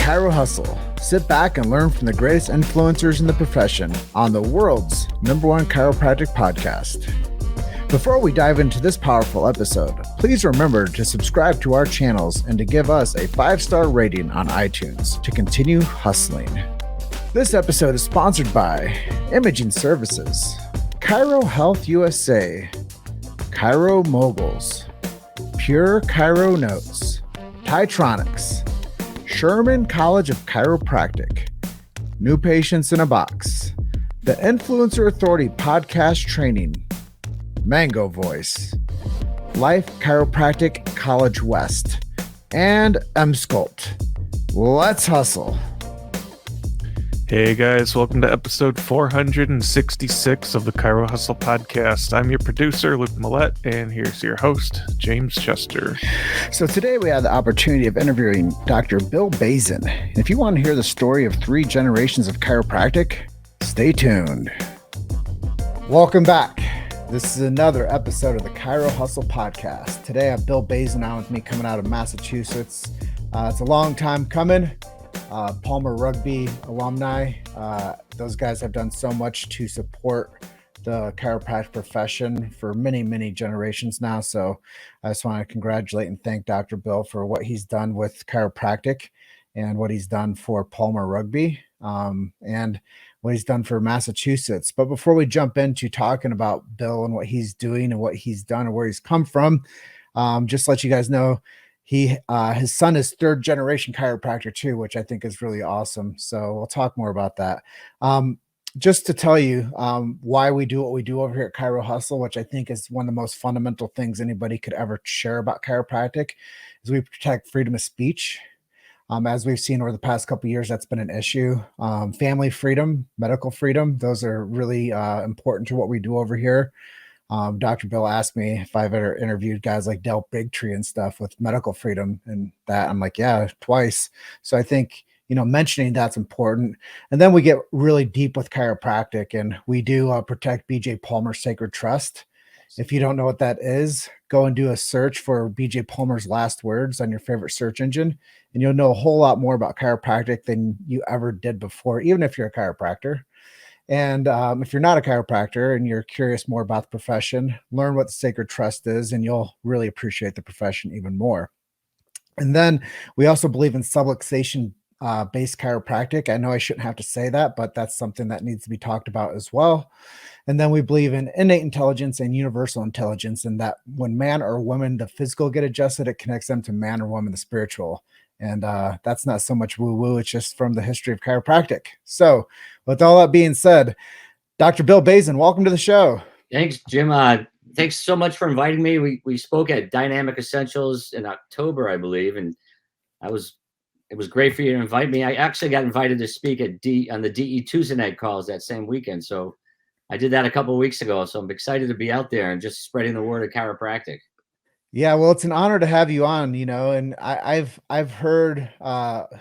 Chirohustle. Sit back and learn from the greatest influencers in the profession on the world's #1 chiropractic podcast. Before we dive into this powerful episode, please remember to subscribe to our channels and to give us a 5-star rating on iTunes to continue hustling. This episode is sponsored by Imaging Services, Chiro Health USA, Chiro Moguls, Pure Chiro Notes, Titronics, Sherman College of Chiropractic, New Patients in a Box, the Influencer Authority Podcast Training, Mango Voice, Life Chiropractic College West, and M-Sculpt. Let's hustle. Hey guys, welcome to episode 466 of the Chiro Hustle podcast. I'm your producer, Luke Millette, and here's your host, James Chester. So today we had the opportunity of interviewing Dr. Bill Bazin. And if you want to hear the story of 3 generations of chiropractic, stay tuned. Welcome back. This is another episode of the Chiro Hustle podcast. Today I have Bill Bazin on with me, coming out of Massachusetts. It's a long time coming. Palmer Rugby alumni. Those guys have done so much to support the chiropractic profession for many, many generations now. So I just want to congratulate and thank Dr. Bill for what he's done with chiropractic and what he's done for Palmer Rugby and what he's done for Massachusetts. But before we jump into talking about Bill and what he's doing and what he's done and where he's come from, just to let you guys know, his son is 3rd generation chiropractor too, which I think is really awesome. So we'll talk more about that. Just to tell you why we do what we do over here at Chiro Hustle, which I think is one of the most fundamental things anybody could ever share about chiropractic, is we protect freedom of speech. As we've seen over the past couple of years, that's been an issue. Family freedom, medical freedom, those are really important to what we do over here. Dr. Bill asked me if I've ever interviewed guys like Del Bigtree and stuff with medical freedom, and that I'm like, yeah, twice. So I think, mentioning that's important. And then we get really deep with chiropractic, and we do protect BJ Palmer's Sacred Trust. If you don't know what that is, go and do a search for BJ Palmer's last words on your favorite search engine, and you'll know a whole lot more about chiropractic than you ever did before, even if you're a chiropractor. And if you're not a chiropractor and you're curious more about the profession, learn what the Sacred Trust is, and you'll really appreciate the profession even more. And then we also believe in subluxation based chiropractic. I know I shouldn't have to say that, but that's something that needs to be talked about as well. And then we believe in innate intelligence and universal intelligence, and that when man or woman, the physical get adjusted, it connects them to man or woman, the spiritual. And that's not so much woo-woo. It's just from the history of chiropractic. So with all that being said, Dr. Bill Bazin, welcome to the show. Thanks, Jim. Thanks so much for inviting me. We spoke at Dynamic Essentials in October, I believe, and it was great for you to invite me. I actually got invited to speak on the DE Tuesday night calls that same weekend. So I did that a couple of weeks ago. So I'm excited to be out there and just spreading the word of chiropractic. Yeah, well, it's an honor to have you on, and I've heard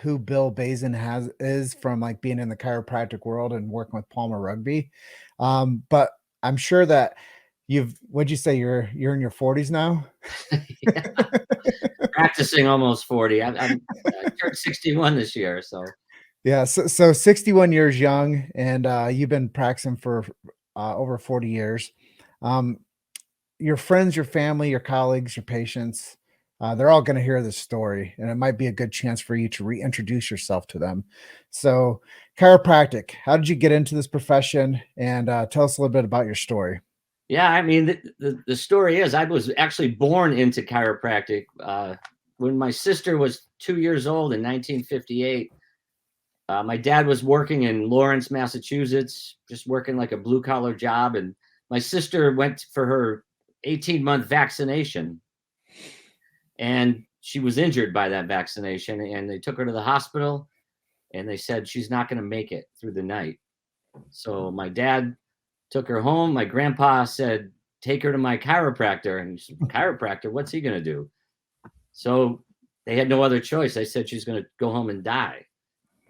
who Bill Bazin is from, like, being in the chiropractic world and working with Palmer Rugby. But I'm sure that what'd you say, you're in your 40s now? Yeah. Practicing almost 40. I turned 61 this year, so. Yeah, so 61 years young, and you've been practicing for over 40 years. Your friends, your family, your colleagues, your patients, they're all going to hear this story, and it might be a good chance for you to reintroduce yourself to them. So chiropractic, how did you get into this profession? And tell us a little bit about your story. Yeah, I mean, the story is I was actually born into chiropractic. When my sister was 2 years old in 1958, my dad was working in Lawrence, Massachusetts, just working like a blue-collar job, and my sister went for her 18-month vaccination, and she was injured by that vaccination, and they took her to the hospital, and they said she's not going to make it through the night. So my dad took her home. My grandpa said, take her to my chiropractor. And she said, chiropractor, what's he going to do? So they had no other choice. I said she's going to go home and die.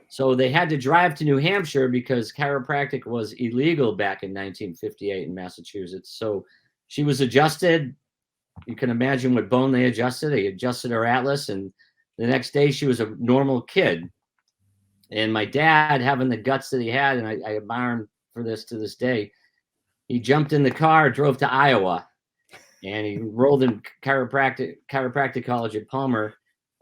So they had to drive to New Hampshire because chiropractic was illegal back in 1958 in Massachusetts. So she was adjusted. You can imagine what bone they adjusted. They adjusted her atlas, and the next day she was a normal kid. And my dad, having the guts that he had, and I admire him for this to this day, he jumped in the car, drove to Iowa, and he enrolled in chiropractic college at Palmer.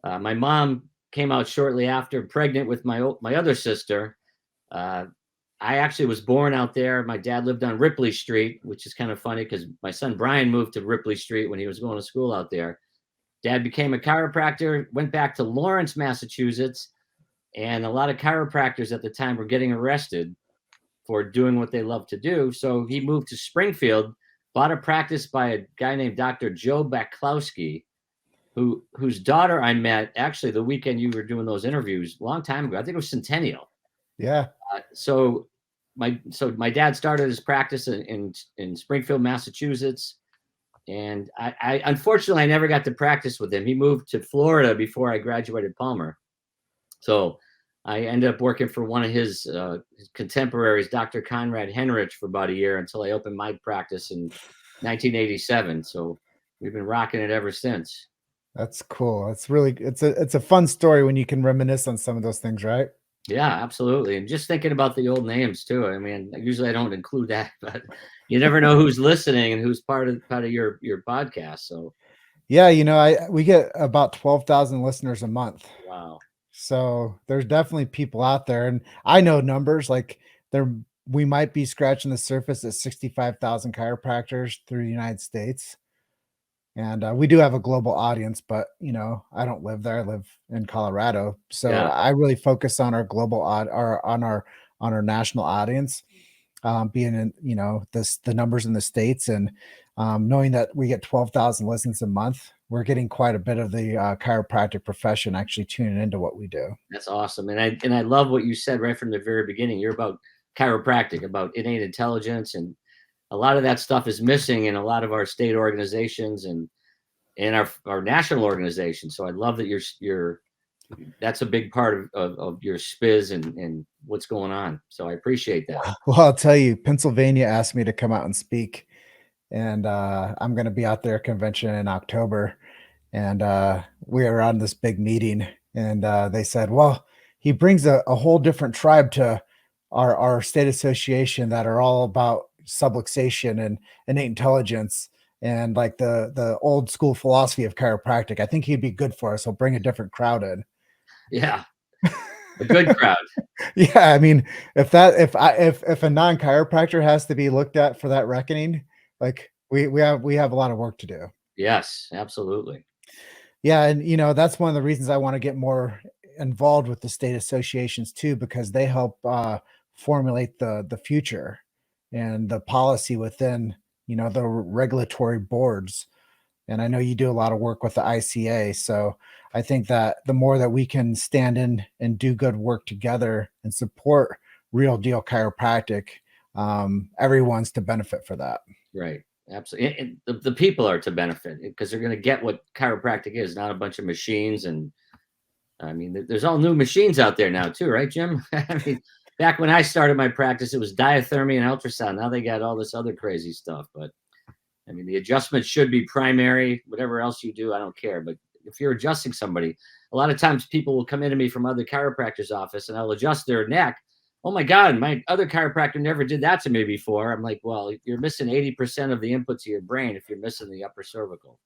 My mom came out shortly after, pregnant with my other sister. I actually was born out there. My dad lived on Ripley Street, which is kind of funny because my son Brian moved to Ripley Street when he was going to school out there. Dad became a chiropractor, went back to Lawrence, Massachusetts, and a lot of chiropractors at the time were getting arrested for doing what they love to do. So he moved to Springfield, bought a practice by a guy named Dr. Joe Baklowski, whose daughter I met actually the weekend you were doing those interviews a long time ago. I think it was Centennial. Yeah. So my dad started his practice in Springfield, Massachusetts. And I unfortunately, I never got to practice with him. He moved to Florida before I graduated Palmer. So I ended up working for one of his contemporaries, Dr. Conrad Henrich, for about a year until I opened my practice in 1987. So we've been rocking it ever since. That's cool. It's a fun story when you can reminisce on some of those things, right? Yeah, absolutely. And just thinking about the old names too. I mean, usually I don't include that, but you never know who's listening and who's part of your podcast. So yeah, we get about 12,000 listeners a month. wow. So there's definitely people out there, and I know numbers like we might be scratching the surface at 65,000 chiropractors through the United States. And we do have a global audience, but I don't live there. I live in Colorado, so Yeah. I really focus on our global on our national audience, being in the numbers in the States, and knowing that we get 12,000 listens a month. We're getting quite a bit of the chiropractic profession actually tuning into what we do. That's awesome. And I love what you said right from the very beginning. You're about chiropractic, about innate intelligence, and a lot of that stuff is missing in a lot of our state organizations and our national organizations. So I love that you're that's a big part of your spiz and what's going on. So I appreciate that. Well, I'll tell you, Pennsylvania asked me to come out and speak, and I'm going to be out there at convention in October. And we were on this big meeting, and they said, well, he brings a whole different tribe to our state association that are all about subluxation and innate intelligence and like the old school philosophy of chiropractic. I think he'd be good for us. He'll bring a different crowd in. Yeah. A good crowd. Yeah, I mean, if a non-chiropractor has to be looked at for that reckoning, like we have a lot of work to do. Yes, absolutely. Yeah, and that's one of the reasons I want to get more involved with the state associations too, because they help formulate the future and the policy within the regulatory boards. And I know you do a lot of work with the ICA, so I think that the more that we can stand in and do good work together and support real deal chiropractic, everyone's to benefit for that. Right. Absolutely. And the people are to benefit because they're going to get what chiropractic is, not a bunch of machines. And I mean, there's all new machines out there now too, right, Jim? I mean, back when I started my practice, it was diathermy and ultrasound. Now they got all this other crazy stuff. But I mean, the adjustment should be primary. Whatever else you do, I don't care. But if you're adjusting somebody, a lot of times people will come into me from other chiropractors' office and I'll adjust their neck. Oh my God, my other chiropractor never did that to me before. I'm like, well, you're missing 80% of the input to your brain if you're missing the upper cervical.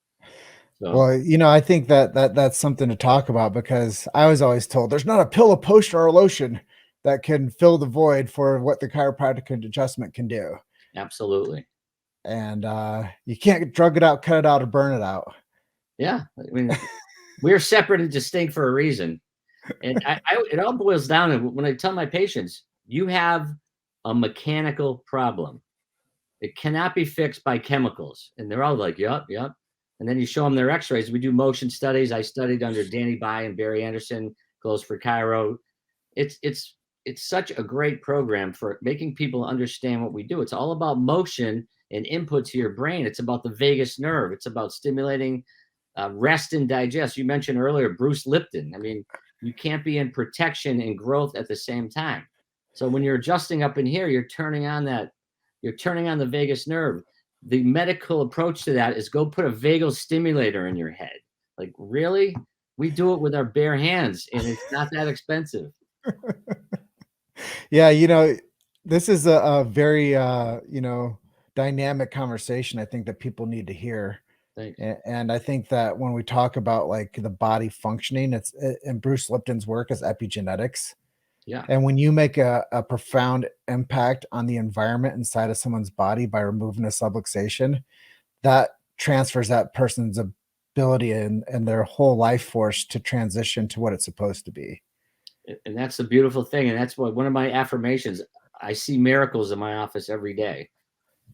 So, well, I think that's something to talk about, because I was always told there's not a pill, a potion, or a lotion that can fill the void for what the chiropractic adjustment can do. absolutely. And you can't drug it out, cut it out, or burn it out. Yeah. I mean, we're separate and distinct for a reason. And it all boils down to when I tell my patients, you have a mechanical problem. It cannot be fixed by chemicals. And they're all like, yep. And then you show them their x-rays. We do motion studies. I studied under Danny Bai and Barry Anderson, goes for Chiro. It's such a great program for making people understand what we do. It's all about motion and input to your brain. It's about the vagus nerve. It's about stimulating rest and digest. You mentioned earlier Bruce Lipton. I mean, you can't be in protection and growth at the same time. So when you're adjusting up in here, you're turning on the vagus nerve. The medical approach to that is go put a vagal stimulator in your head. Like, really? We do it with our bare hands, and it's not that expensive. Yeah, this is a very dynamic conversation I think that people need to hear. Thanks. And I think that when we talk about like the body functioning, it's in Bruce Lipton's work is epigenetics. Yeah. And when you make a profound impact on the environment inside of someone's body by removing a subluxation, that transfers that person's ability and their whole life force to transition to what it's supposed to be. And that's the beautiful thing. And that's what one of my affirmations. I see miracles in my office every day.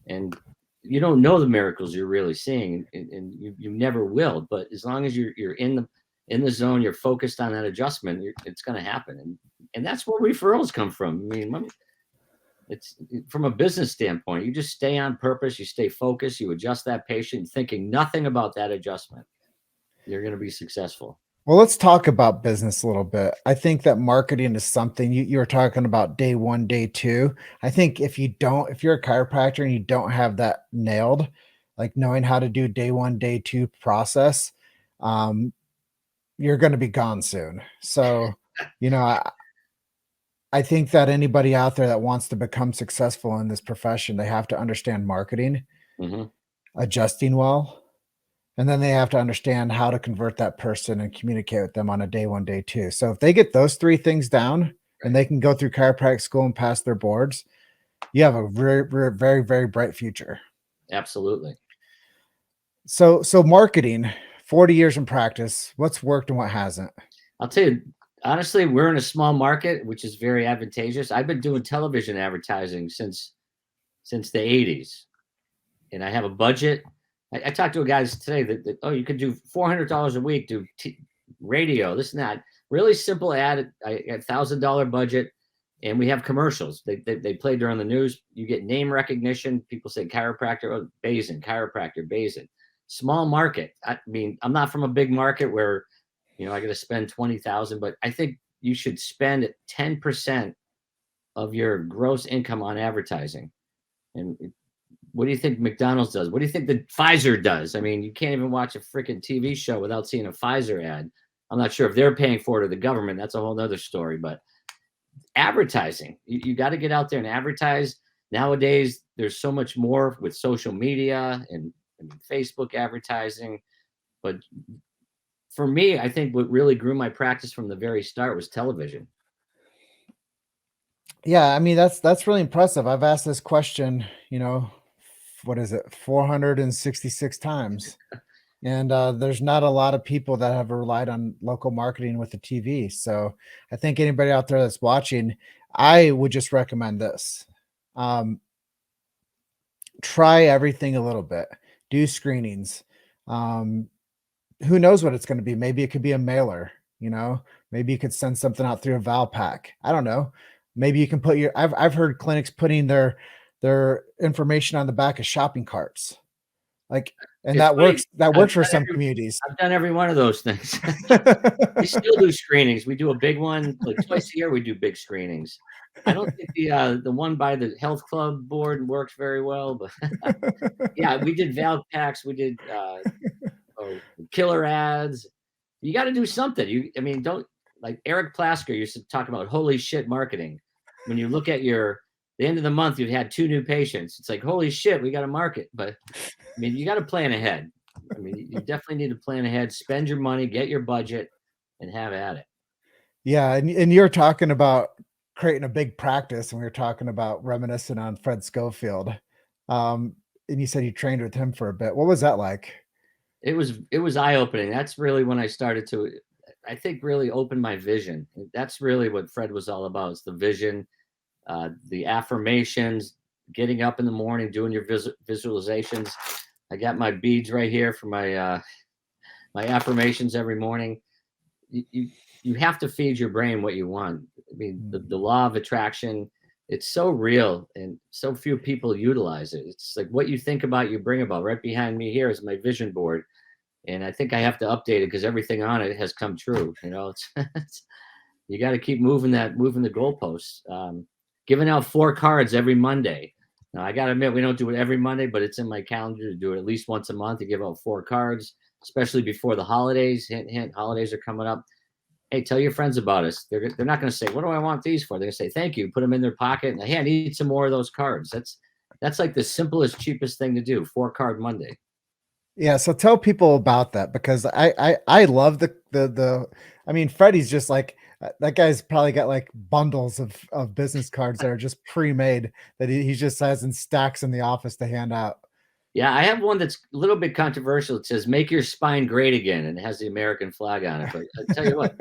And you don't know the miracles you're really seeing, and you never will. But as long as you're in the zone, you're focused on that adjustment, it's going to happen. And that's where referrals come from. I mean, it's from a business standpoint. You just stay on purpose. You stay focused. You adjust that patient, thinking nothing about that adjustment. You're going to be successful. Well, let's talk about business a little bit. I think that marketing is something you were talking about day one, day two. I think if you're a chiropractor and you don't have that nailed, like knowing how to do day one, day two process, you're going to be gone soon. So, I think that anybody out there that wants to become successful in this profession, they have to understand marketing, adjusting well, and then they have to understand how to convert that person and communicate with them on a day one, day two. So if they get those three things down and they can go through chiropractic school and pass their boards, you have a very, very, very, very bright future. Absolutely. So marketing, 40 years in practice, what's worked and what hasn't? I'll tell you, honestly, we're in a small market, which is very advantageous. I've been doing television advertising since the 80s, and I have a budget. I talked to a guy today that you could do $400 a week, do radio, this and that. Really simple ad. I got $1,000 budget, and we have commercials. They play during the news. You get name recognition. People say chiropractor, Bazin, chiropractor, Bazin. Small market. I mean, I'm not from a big market where I got to spend $20,000, but I think you should spend 10% of your gross income on advertising. And what do you think McDonald's does? What do you think the Pfizer does? I mean, you can't even watch a freaking TV show without seeing a Pfizer ad. I'm not sure if they're paying for it or the government. That's a whole nother story. But advertising, you got to get out there and advertise. Nowadays, there's so much more with social media and Facebook advertising. But for me, I think what really grew my practice from the very start was television. Yeah, I mean, that's really impressive. I've asked this question, what is it, 466 times. And there's not a lot of people that have relied on local marketing with the TV. So I think anybody out there that's watching, I would just recommend this. Try everything a little bit. Do screenings. Who knows what it's going to be? Maybe it could be a mailer, maybe you could send something out through a Valpak. I don't know. Maybe you can put I've heard clinics putting their information on the back of shopping carts. That works for some communities. I've done every one of those things. We still do screenings. We do a big one like twice a year. We do big screenings. I don't think the one by the health club board works very well, but yeah, we did Valpaks. We did killer ads. You got to do something. Don't, like Eric Plasker used to talk about holy shit marketing. When you look at the end of the month, you've had 2 new patients. It's like, holy shit, we got to market. But you got to plan ahead. You definitely need to plan ahead, spend your money, get your budget, and have at it. Yeah. And you're talking about creating a big practice, and we were talking about reminiscing on Fred Schofield. And you said you trained with him for a bit. What was that like? It was eye-opening. That's really when I started to, I think, really open my vision. That's really what Fred was all about. It's the vision, the affirmations, getting up in the morning, doing your visualizations. I got my beads right here for my affirmations every morning. You have to feed your brain what you want. The law of attraction, it's so real and so few people utilize it. It's like what you think about, you bring about. Right behind me here is my vision board. And I think I have to update it because everything on it has come true. You got to keep moving the goalposts. Giving out 4 cards every Monday. Now, I got to admit, we don't do it every Monday, but it's in my calendar to do it at least once a month to give out 4 cards, especially before the holidays. Hint, hint, holidays are coming up. hey, tell your friends about us. They're not going to say, what do I want these for? They're going to say, thank you. Put them in their pocket. And hey, I need some more of those cards. That's like the simplest, cheapest thing to do. 4-card Monday. Yeah, so tell people about that, because I love I mean, Freddie's just like that guy's probably got like bundles of business cards that are just pre-made that he just has in stacks in the office to hand out. Yeah, I have one that's a little bit controversial. It says, make your spine great again, and it has the American flag on it. But I tell you what,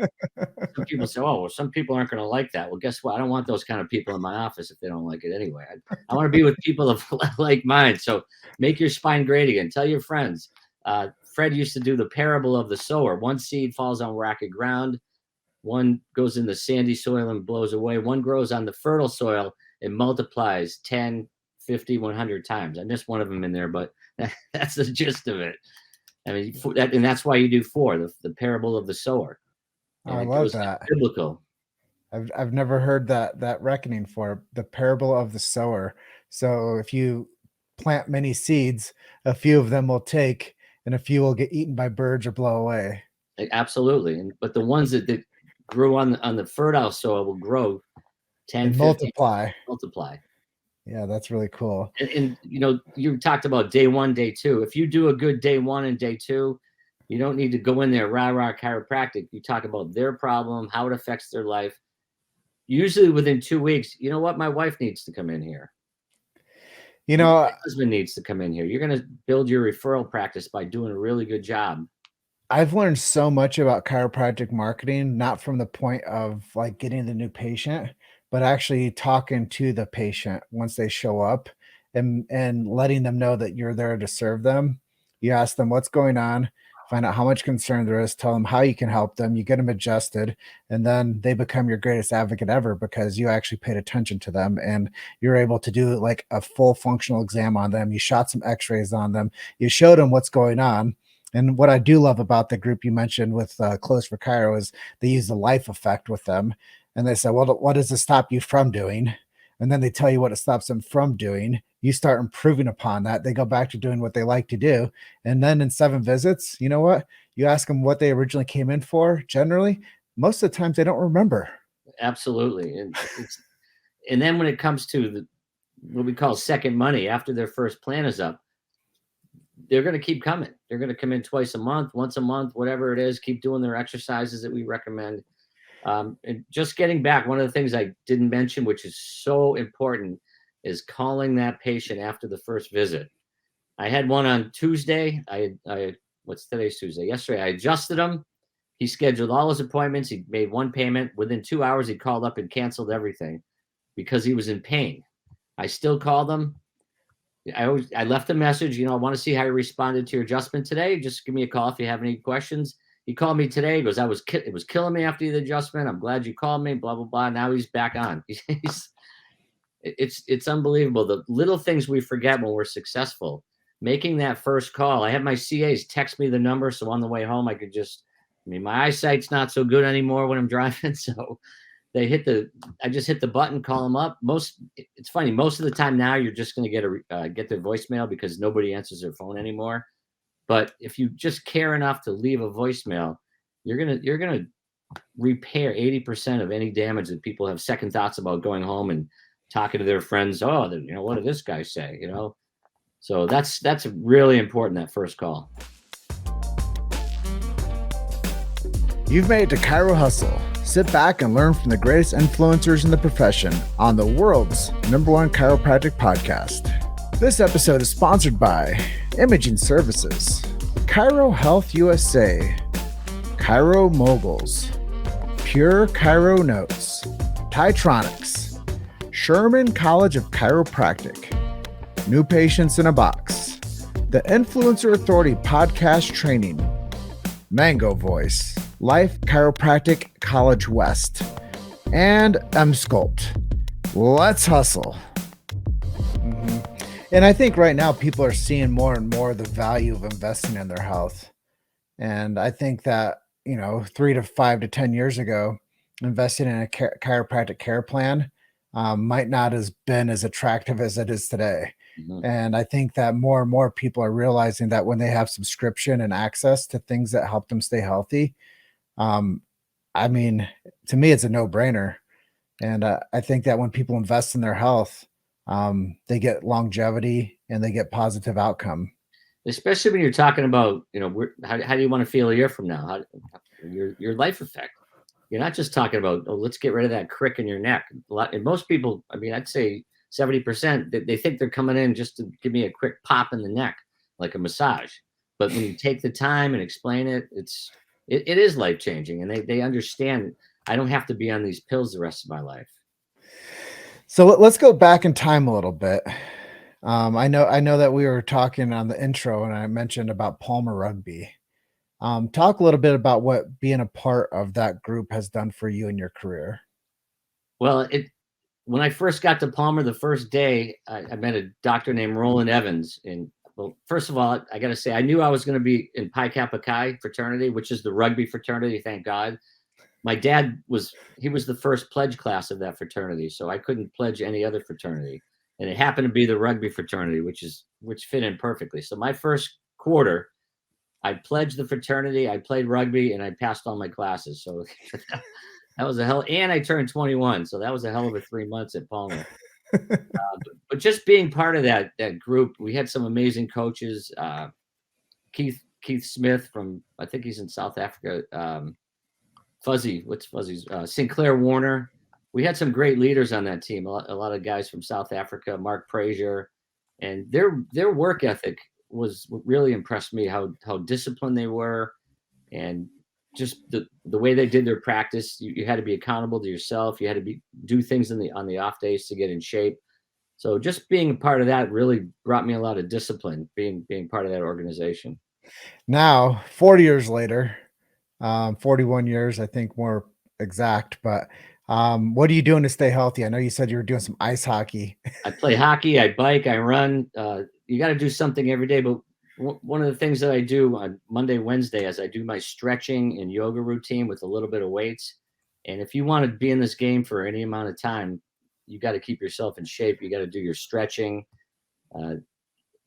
some people say, oh, well, some people aren't going to like that. Well, guess what? I don't want those kind of people in my office if they don't like it anyway. I want to be with people of like mind. So make your spine great again. Tell your friends. Fred used to do the parable of the sower. One seed falls on rocky ground. One goes in the sandy soil and blows away. One grows on the fertile soil and multiplies 10, 50, 100 times. I missed one of them in there, but that's the gist of it. I mean, and that's why you do 4, the parable of the sower. And I love that. Biblical. I've never heard that reckoning for the parable of the sower. So if you plant many seeds, a few of them will take, and a few will get eaten by birds or blow away. Absolutely. But the ones that grew on the fertile soil will grow 10, 50, multiply. Yeah, that's really cool. And you talked about day 1, day 2. If you do a good day 1 and day 2, you don't need to go in there rah chiropractic. You talk about their problem, how it affects their life. Usually within 2 weeks, you know what? My wife needs to come in here. My husband needs to come in here. You're going to build your referral practice by doing a really good job. I've learned so much about chiropractic marketing, not from the point of like getting the new patient, but actually talking to the patient once they show up and letting them know that you're there to serve them. You ask them what's going on, find out how much concern there is, tell them how you can help them, you get them adjusted, and then they become your greatest advocate ever because you actually paid attention to them and you're able to do like a full functional exam on them. You shot some x-rays on them, you showed them what's going on. And what I do love about the group you mentioned with Close for Chiro is they use the life effect with them. And they say, well, what does it stop you from doing? And then they tell you what it stops them from doing. You start improving upon that. They go back to doing what they like to do. And then in 7 visits, you know what? You ask them what they originally came in for. Generally, most of the times they don't remember. Absolutely. And then when it comes to what we call second money, after their first plan is up, they're going to keep coming. They're going to come in twice a month, once a month, whatever it is, keep doing their exercises that we recommend. And just getting back, one of the things I didn't mention, which is so important, is calling that patient after the first visit. I had one on Tuesday. What's today's Tuesday? Yesterday, I adjusted him. He scheduled all his appointments. He made one payment. Within 2 hours, he called up and canceled everything because he was in pain. I still called him. I left a message, I want to see how you responded to your adjustment today. Just give me a call if you have any questions. He called me today. He goes, it was killing me after the adjustment. I'm glad you called me, blah, blah, blah. Now he's back on. It's unbelievable. The little things we forget when we're successful. Making that first call. I have my CAs text me the number. So on the way home, my eyesight's not so good anymore when I'm driving. So I just hit the button, call them up. It's funny. Most of the time now you're just going to get their voicemail because nobody answers their phone anymore. But if you just care enough to leave a voicemail, you're going to repair 80% of any damage that people have second thoughts about going home and talking to their friends. Oh, what did this guy say? So that's really important, that first call. You've made it to chirohustle. Sit back and learn from the greatest influencers in the profession on the world's #1 chiropractic podcast. This episode is sponsored by Imaging Services, Chiro Health USA, Chiro Moguls, Pure Chiro Notes, Titronics, Sherman College of Chiropractic, New Patients in a Box, the Influencer Authority Podcast Training, Mango Voice, Life Chiropractic College West, and M-Sculpt. Let's hustle. And I think right now people are seeing more and more the value of investing in their health. And I think that, 3 to 5 to 10 years ago, investing in a chiropractic care plan might not have been as attractive as it is today. Mm-hmm. And I think that more and more people are realizing that when they have subscription and access to things that help them stay healthy, I mean, to me, it's a no-brainer. And I think that when people invest in their health, they get longevity and they get positive outcome. Especially when you're talking about, how do you want to feel a year from now? Your life effect. You're not just talking about, oh, let's get rid of that crick in your neck. And most people, I mean, I'd say 70%, they think they're coming in just to give me a quick pop in the neck, like a massage. But when you take the time and explain it, it is life changing, and they understand. I don't have to be on these pills the rest of my life. So let's go back in time a little bit. I know that we were talking on the intro, and I mentioned about Palmer Rugby. Talk a little bit about what being a part of that group has done for you in your career. Well, when I first got to Palmer the first day, I met a doctor named Roland Evans. And well, first of all, I got to say, I knew I was going to be in Pi Kappa Chi fraternity, which is the rugby fraternity. Thank God. My dad was the first pledge class of that fraternity, so I couldn't pledge any other fraternity. And it happened to be the rugby fraternity, which fit in perfectly. So my first quarter, I pledged the fraternity, I played rugby, and I passed all my classes. So that was a hell. And I turned 21, so that was a hell of a 3 months at Palmer. But just being part of that group, we had some amazing coaches. Keith Smith from, I think he's in South Africa. What's Fuzzy's? Sinclair Warner. We had some great leaders on that team. A lot of guys from South Africa, Mark Frazier, and their work ethic was really impressed me. How disciplined they were, and just the way they did their practice. You had to be accountable to yourself. You had to do things on the off days to get in shape. So just being a part of that really brought me a lot of discipline. Being part of that organization. Now, 40 years later, 41 years, I think more exact, but what are you doing to stay healthy? I know you said you were doing some ice hockey. I play hockey, I bike, I run. You got to do something every day. But one of the things that I do on Monday, Wednesday, is I do my stretching and yoga routine with a little bit of weights. And if you want to be in this game for any amount of time, you got to keep yourself in shape. You got to do your stretching. I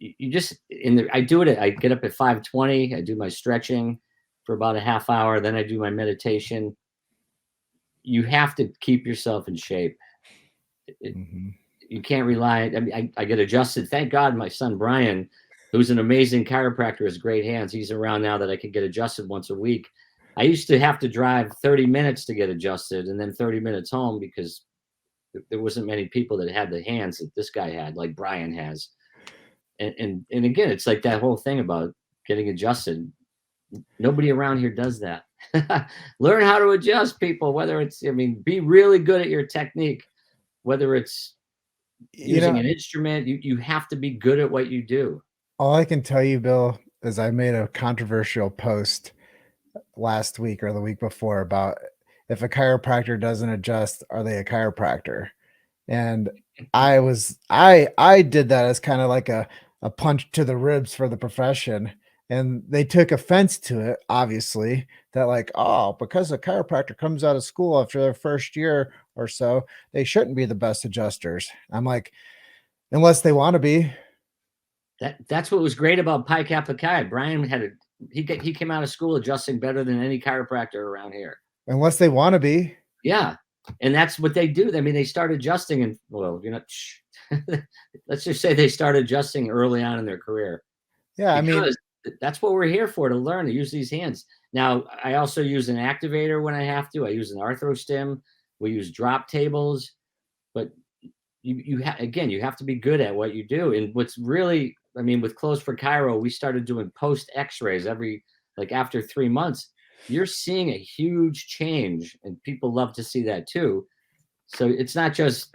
do it. I get up at 5:20. I do my stretching for about a half hour. Then I do my meditation. You have to keep yourself in shape. You can't rely. I mean, I get adjusted. Thank God my son, Brian, who's an amazing chiropractor, has great hands. He's around now that I can get adjusted once a week. I used to have to drive 30 minutes to get adjusted and then 30 minutes home because there wasn't many people that had the hands that this guy had, like Brian has. And again, it's like that whole thing about getting adjusted. Nobody around here does that. Learn how to adjust, people, whether it's, be really good at your technique, whether it's using an instrument, you have to be good at what you do. All I can tell you, Bill, is I made a controversial post last week or the week before about if a chiropractor doesn't adjust, are they a chiropractor? And I did that as kind of like a punch to the ribs for the profession. And they took offense to it, obviously, that like, oh, because a chiropractor comes out of school after their first year or so, they shouldn't be the best adjusters. I'm like, unless they want to be. That's what was great about Pi Kappa Chi. Brian he came out of school adjusting better than any chiropractor around here. Unless they want to be. Yeah. And that's what they do. I mean, they start adjusting and, well, let's just say they start adjusting early on in their career. Yeah. Because that's what we're here for, to learn to use these hands. Now, I also use an activator when I have to. I use an arthrostim. We use drop tables. But you have to be good at what you do. And what's really, with Close for Chiro, we started doing post x-rays after 3 months. You're seeing a huge change, and people love to see that too. So it's not just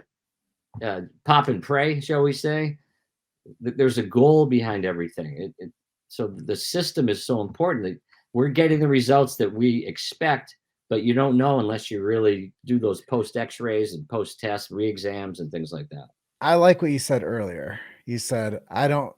pop and pray, shall we say. There's a goal behind everything. So the system is so important that we're getting the results that we expect, but you don't know unless you really do those post x-rays and post test re-exams and things like that. I like what you said earlier. You said, I don't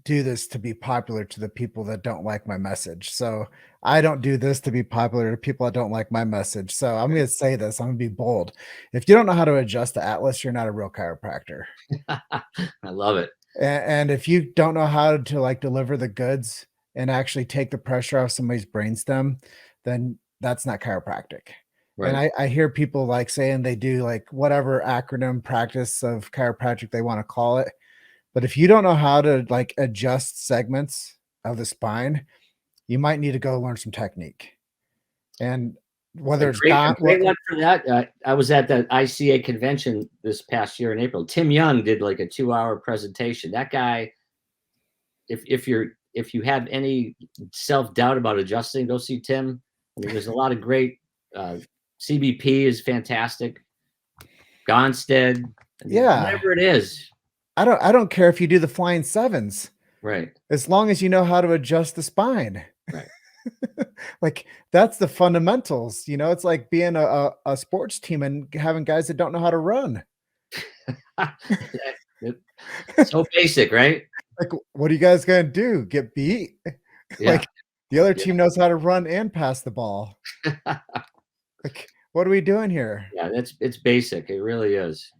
do this to be popular to the people that don't like my message. So I don't do this to be popular to people that don't like my message. So I'm going to say this, I'm going to be bold. If you don't know how to adjust the atlas, you're not a real chiropractor. I love it. And if you don't know how to deliver the goods and actually take the pressure off somebody's brainstem, then that's not chiropractic. And Right. I hear people like saying they do like whatever acronym practice of chiropractic they want to call it. But if you don't know how to like adjust segments of the spine, you might need to go learn some technique. And A whether it's great, a gone, great one for that. I was at the ICA convention this past year in April. Tim Young did like a 2-hour presentation. That guy, if you have any self doubt about adjusting, go see Tim. I mean, there's a lot of great. CBP is fantastic. Gonstead, I mean, yeah, whatever it is. I don't care if you do the flying sevens, Right. as long as you know how to adjust the spine. Right. Like that's the fundamentals. It's like being a sports team and having guys that don't know how to run. So basic, right? Like, what are you guys gonna do? Get beat? Yeah. Like the other Yeah. team knows how to run and pass the ball. Like, what are we doing here? Yeah, it's basic. It really is.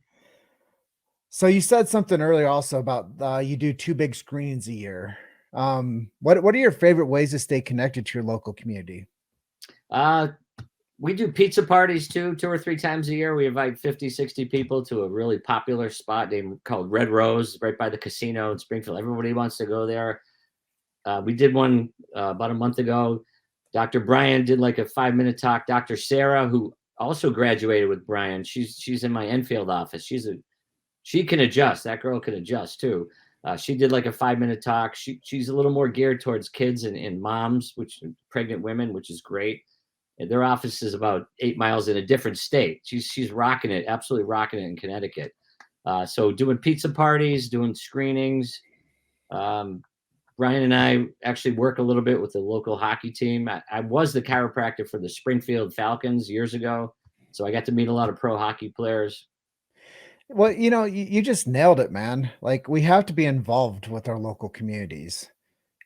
So you said something earlier also about you do 2 big screenings a year. What are your favorite ways to stay connected to your local community? Uh, we do pizza parties too, 2 or 3 times a year. We invite 50, 60 people to a really popular spot called Red Rose right by the casino in Springfield. Everybody wants to go there. We did one about a month ago. Dr. Brian did like a 5-minute talk. Dr. Sarah, who also graduated with Brian, she's in my Enfield office. She can adjust. That girl can adjust too. She did like a 5-minute talk. She's a little more geared towards kids and moms, which pregnant women, which is great. And their office is about 8 miles in a different state. She's rocking it, absolutely rocking it in Connecticut. So doing pizza parties, doing screenings. Brian and I actually work a little bit with the local hockey team. I was the chiropractor for the Springfield Falcons years ago, so I got to meet a lot of pro hockey players. Well, you just nailed it, man. Like we have to be involved with our local communities.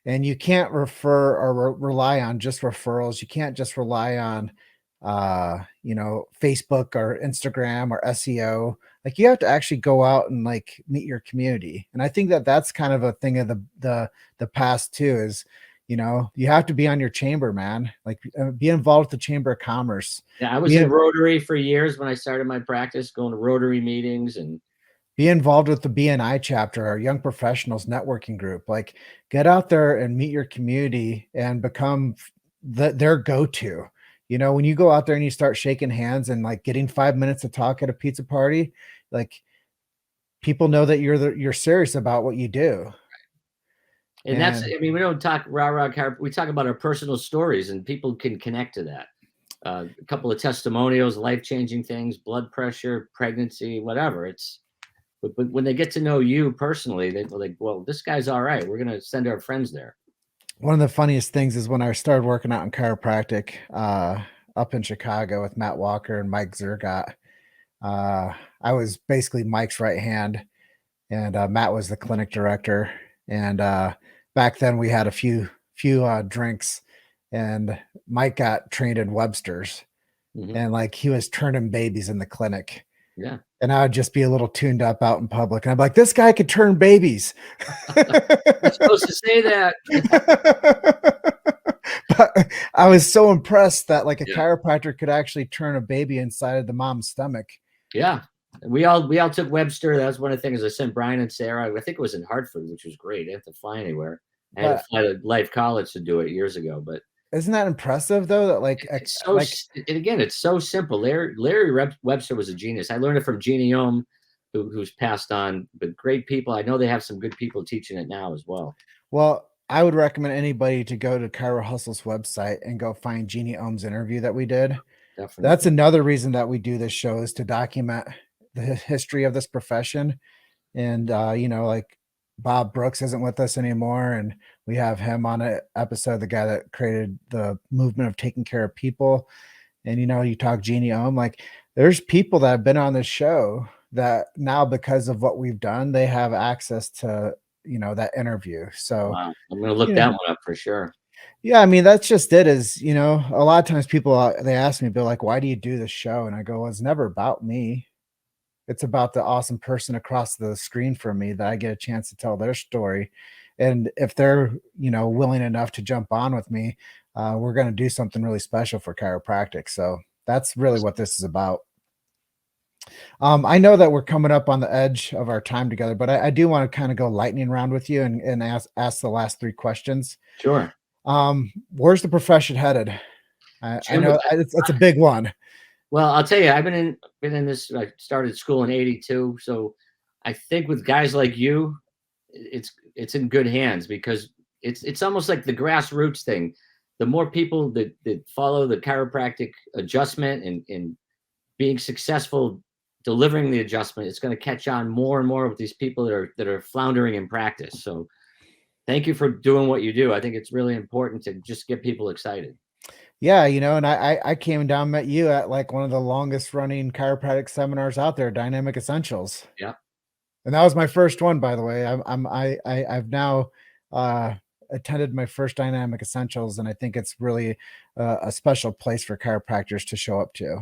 And you can't refer or rely on just referrals. You can't just rely on Facebook or Instagram or SEO. Like you have to actually go out and like meet your community. And I think that that's kind of a thing of the past too is, you have to be on your chamber, man. Like be involved with the Chamber of Commerce. Yeah, I was in Rotary for years when I started my practice, going to Rotary meetings and be involved with the BNI chapter, our young professionals networking group. Like get out there and meet your community and become their go-to. When you go out there and you start shaking hands and like getting 5 minutes to talk at a pizza party, like people know that you're serious about what you do. And that's, I mean, we don't talk rah-rah, we talk about our personal stories and people can connect to that. A couple of testimonials, life-changing things, blood pressure, pregnancy, whatever. But when they get to know you personally, they're like, well, this guy's all right. We're going to send our friends there. One of the funniest things is when I started working out in chiropractic up in Chicago with Matt Walker and Mike Zergott. I was basically Mike's right hand, and Matt was the clinic director. And back then we had a few drinks, and Mike got trained in Webster's, and like he was turning babies in the clinic. Yeah. And I would just be a little tuned up out in public. And I'm like, this guy could turn babies. You're supposed to say that. But I was so impressed that like a chiropractor could actually turn a baby inside of the mom's stomach. Yeah. We all took Webster. That was one of the things I sent Brian and Sarah. I think it was in Hartford, which was great. I didn't have to fly anywhere. I had to fly to Life College to do it years ago, but isn't that impressive though? That like, it's so, and again, it's so simple. Larry Webster was a genius. I learned it from Jeannie Ohm, who's passed on, but great people. I know they have some good people teaching it now as well. Well, I would recommend anybody to go to chirohustle's website and go find Jeannie Ohm's interview that we did. Definitely. That's another reason that we do this show is to document the history of this profession. And, like Bob Brooks isn't with us anymore. And we have him on an episode, the guy that created the movement of taking care of people. And, you talk Jeannie Ohm, like there's people that have been on this show that now, because of what we've done, they have access to, that interview. So wow. I'm going to look that one up for sure. Yeah. I mean, that's just it is, a lot of times people, they ask me, they're like, why do you do this show? And I go, well, it's never about me. It's about the awesome person across the screen from me that I get a chance to tell their story. And if they're, willing enough to jump on with me, we're going to do something really special for chiropractic. So that's really what this is about. I know that we're coming up on the edge of our time together, but I do want to kind of go lightning round with you and ask the last 3 questions. Sure. Where's the profession headed? I know it's a big one. Well, I'll tell you, I've been in this. I started school in '82, so I think with guys like you, it's in good hands, because it's almost like the grassroots thing. The more people that follow the chiropractic adjustment and being successful delivering the adjustment, it's going to catch on more and more with these people that are floundering in practice. So thank you for doing what you do. I think it's really important to just get people excited. Yeah, and I came down, met you at like one of the longest running chiropractic seminars out there, Dynamic Essentials. Yeah. And that was my first one, by the way. I've now attended my first Dynamic Essentials, and I think it's really a special place for chiropractors to show up to.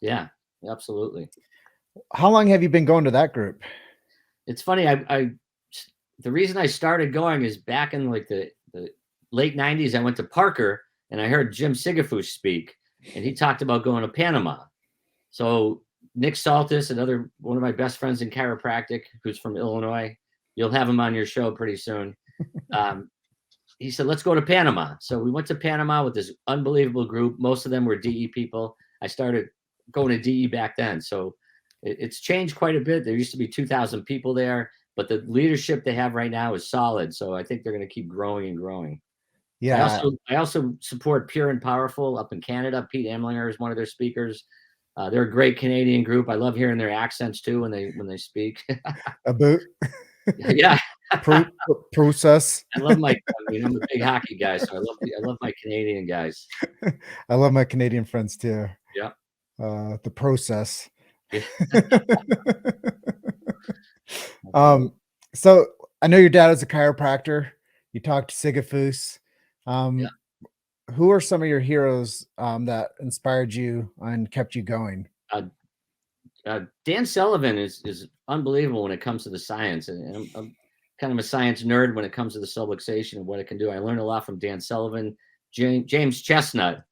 Yeah, absolutely. How long have you been going to that group? It's funny. The reason I started going is back in like the late '90s. I went to Parker and I heard Jim Sigafus speak, and he talked about going to Panama. So Nick Saltis, one of my best friends in chiropractic, who's from Illinois, you'll have him on your show pretty soon. He said, let's go to Panama. So we went to Panama with this unbelievable group. Most of them were DE people. I started going to DE back then. So it's changed quite a bit. There used to be 2,000 people there, but the leadership they have right now is solid. So I think they're going to keep growing and growing. Yeah. I also support Pure and Powerful up in Canada. Pete Amlinger is one of their speakers. They're a great Canadian group. I love hearing their accents too when they speak. A boot. Yeah. Process. I'm a big hockey guy, so I love my Canadian guys. I love my Canadian friends too. Yeah. The process. Yeah. So I know your dad is a chiropractor. You talked to Sigafus. Yeah. Who are some of your heroes that inspired you and kept you going? Dan Sullivan is unbelievable when it comes to the science, and I'm kind of a science nerd when it comes to the subluxation and what it can do. I learned a lot from Dan Sullivan. James Chestnut,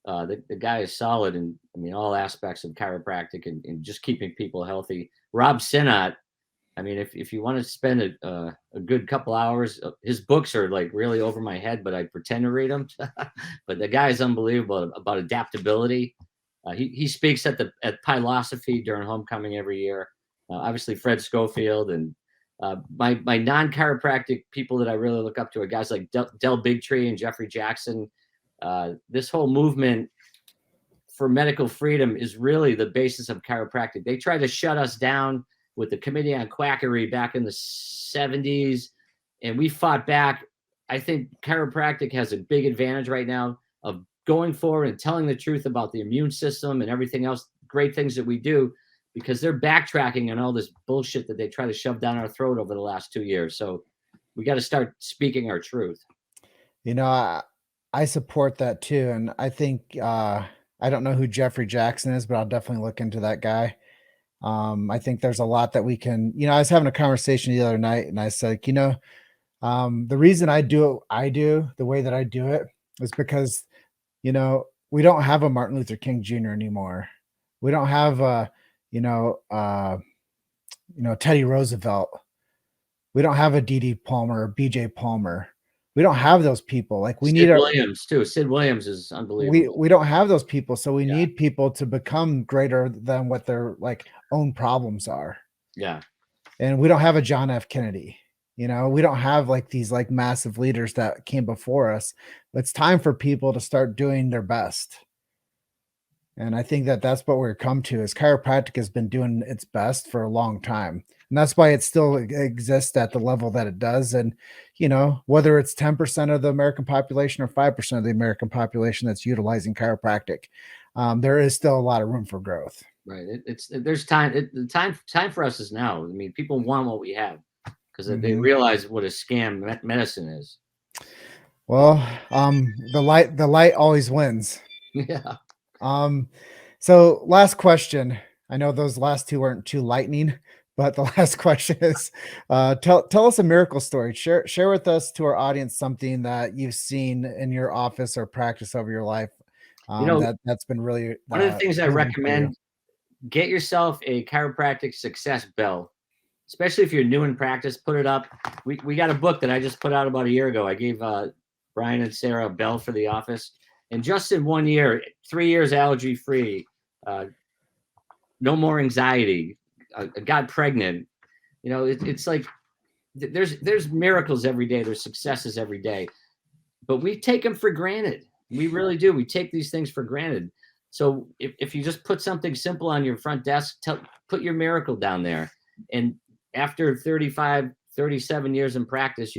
the guy is solid in all aspects of chiropractic and just keeping people healthy. Rob Sinnott, if you want to spend a good couple hours, his books are like really over my head, but I pretend to read them. But the guy is unbelievable about adaptability. He speaks at Philosophy during homecoming every year. Obviously, Fred Schofield and my non-chiropractic people that I really look up to are guys like Del Bigtree and Jeffrey Jackson. This whole movement for medical freedom is really the basis of chiropractic. They tried to shut us down with the Committee on Quackery back in the 70s, and we fought back. I think chiropractic has a big advantage right now of going forward and telling the truth about the immune system and everything else, great things that we do, because they're backtracking on all this bullshit that they try to shove down our throat over the last 2 years. So we got to start speaking our truth. I support that too. And I think, I don't know who Jeffrey Jackson is, but I'll definitely look into that guy. I think there's a lot that we can, I was having a conversation the other night and I said, the reason I do the way that I do it is because, we don't have a Martin Luther King Jr. anymore. We don't have Teddy Roosevelt. We don't have a D.D. Palmer or B.J. Palmer. We don't have those people. Like we need Williams too. Sid Williams is unbelievable. We don't have those people. So we need people to become greater than what their like own problems are. Yeah. And we don't have a John F. Kennedy. We don't have like these like massive leaders that came before us. It's time for people to start doing their best. And I think that that's what we've come to is chiropractic has been doing its best for a long time. And that's why it still exists at the level that it does. And, whether it's 10% of the American population or 5% of the American population that's utilizing chiropractic, there is still a lot of room for growth. Right. There's time. The time for us is now. People want what we have because they realize what a scam medicine is. Well, the light always wins. Yeah. So last question. I know those last two weren't too lightning, But the last question is, tell us a miracle story. Share with us, to our audience, something that you've seen in your office or practice over your life. That's been really one of the things I proven for you. recommend, get yourself a chiropractic success bell, especially if you're new in practice. Put it up. We got a book that I just put out about a year ago. I gave Brian and Sarah a bell for the office, and just in 1 year, 3 years allergy free, no more anxiety, got pregnant. It's like there's miracles every day. There's successes every day, but we take them for granted. We really do. We take these things for granted. So if you just put something simple on your front desk, put your miracle down there. And after 35, 37 years in practice,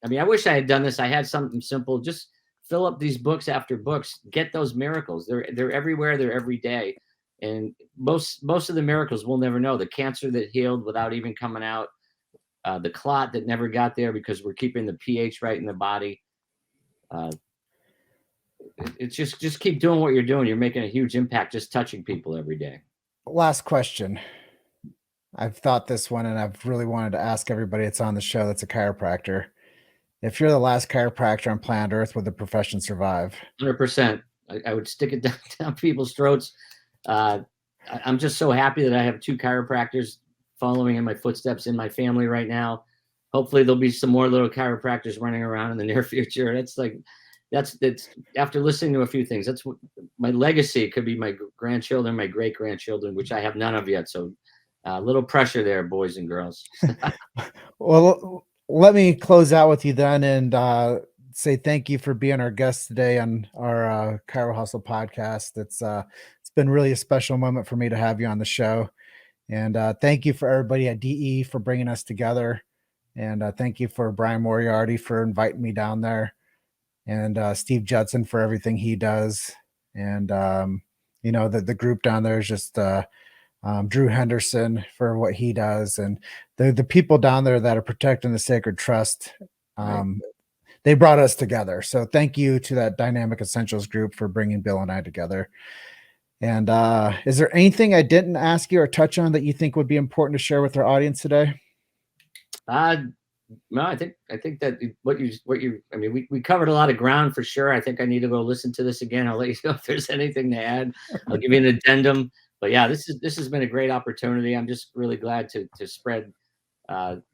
I wish I had done this. I had something simple. Just fill up these books after books, get those miracles. They're everywhere. They're every day. And most of the miracles we'll never know. The cancer that healed without even coming out, the clot that never got there because we're keeping the pH right in the body. It's just keep doing what you're doing. You're making a huge impact just touching people every day. Last question. I've thought this one, and I've really wanted to ask everybody that's on the show that's a chiropractor. If you're the last chiropractor on planet Earth, would the profession survive? 100%. I would stick it down people's throats. I'm just so happy that I have 2 chiropractors following in my footsteps in my family right now. Hopefully there'll be some more little chiropractors running around in the near future. That's after listening to a few things, that's what my legacy could be. My grandchildren, my great grandchildren, which I have none of yet. So a little pressure there, boys and girls. Well, let me close out with you then and say thank you for being our guest today on our chirohustle podcast. It's been really a special moment for me to have you on the show. And thank you for everybody at DE for bringing us together. And thank you for Brian Moriarty for inviting me down there. And Steve Judson for everything he does. And, the group down there is just Drew Henderson for what he does. And the people down there that are protecting the sacred trust, they brought us together. So thank you to that Dynamic Essentials group for bringing Bill and I together. And is there anything I didn't ask you or touch on that you think would be important to share with our audience today? No, I think that we covered a lot of ground for sure. I think I need to go listen to this again. I'll let you know if there's anything to add. I'll give you an addendum. But yeah, this has been a great opportunity. I'm just really glad to spread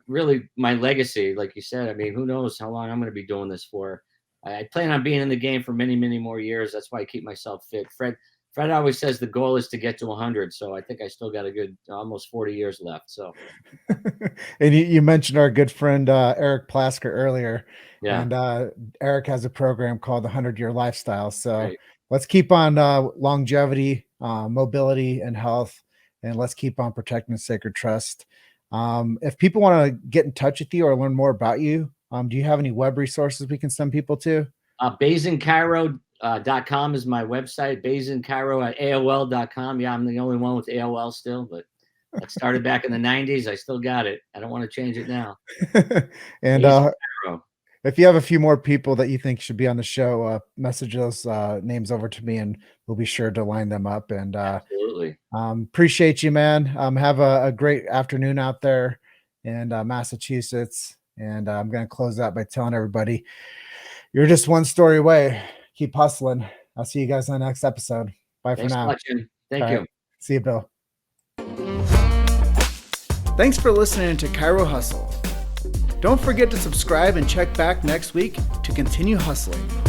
really my legacy. Like you said, who knows how long I'm going to be doing this for. I plan on being in the game for many, many more years. That's why I keep myself fit. Fred always says the goal is to get to 100. So I think I still got a good almost 40 years left. So, and you mentioned our good friend Eric Plasker earlier. Yeah. And Eric has a program called the 100-Year Lifestyle. So Right. Let's keep on longevity, mobility, and health, and let's keep on protecting the sacred trust. If people want to get in touch with you or learn more about you, do you have any web resources we can send people to? BazinChiro.com is my website. BazinChiro@AOL.com. Yeah, I'm the only one with AOL still, but that started back in the 90s. I still got it. I don't want to change it now. And if you have a few more people that you think should be on the show, message those names over to me, and we'll be sure to line them up. And absolutely appreciate you, man. Have a great afternoon out there in Massachusetts. And I'm going to close out by telling everybody, you're just one story away. Keep hustling. I'll see you guys on the next episode. Bye for now. Thanks so much, Jim. Thank you. See you, Bill. Thanks for listening to Chiro Hustle. Don't forget to subscribe and check back next week to continue hustling.